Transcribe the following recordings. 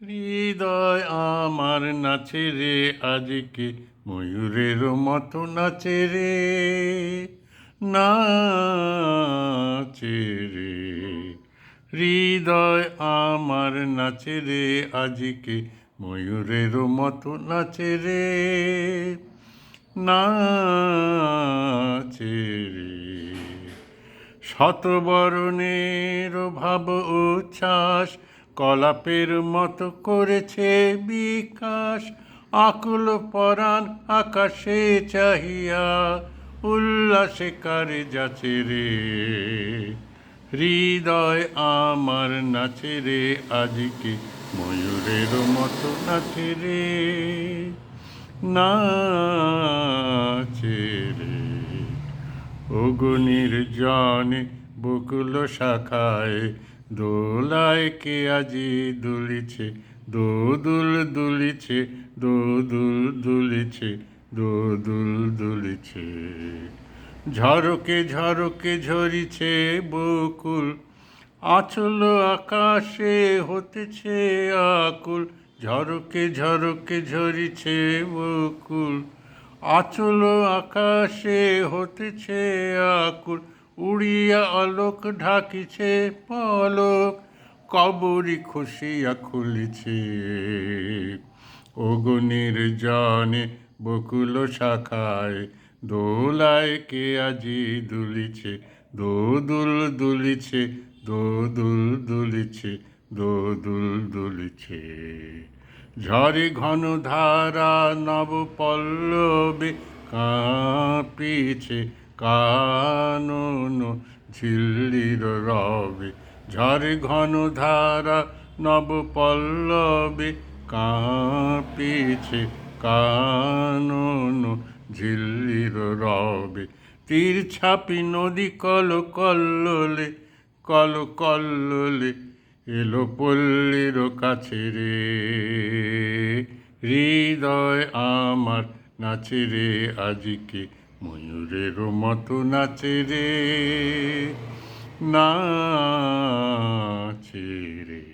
হৃদয় আমার নাচে রে আজকে ময়ূরের মতো নাচে রে, নাচে রে। হৃদয় আমার নাচে রে আজকে ময়ূরের মতো নাচে রে, নাচে রে। শতবরণের ভাব উচ্ছ্বাস কলাপের মতো করেছে বিকাশ। আকুল পরাণ আকাশে চাহিয়া উল্লাসে কারে যাচে রে। হৃদয় আমার নাচে রে আজকে ময়ূরের মতো নাচে রে, নাচে রে। অগ্নির জনে বকুল শাখায় দোলায় কে আজি দুলিছে, দোদুল দুলিছে, দোদুল দুলিছে, দোদুল দুলিছে। ঝরকে ঝরকে ঝরিছে বকুল, আচল আকাশে হতেছে আকুল। ঝরকে ঝরকে ঝরিছে বকুল, আচল আকাশে হতেছে আকুল। উড়িয়া আলোক ঢাকিছে পলক, কবরী খুশিয়া খুলিছে। অগ্নির জনে বকুল শাখায় দোলায় কে আজি দুলিছে, দোদুল দুলিছে, দোদুল দুলিছে, দোদুল দুলিছে। ঝরে ঘন ধারা নব পল্লবে কাঁপিছে কানন ঝিল্লির রবে। ঝরে ঘন ধারা নব পল্লবে কাঁপিছে কানন ঝিল্লির রবে। তীর ছাপি নদী কল কল্লোলে, কল কল্লোলে এলো পল্লীর কাছে রে। হৃদয় আমার নাচে রে আজকে ময়ূরের মতো নাচে রে, নাচে রে।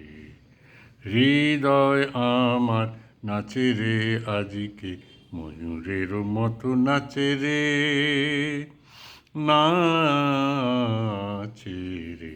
হৃদয় আমার নাচে রে আজকে ময়ূরের মতো নাচে রে, নাচে রে।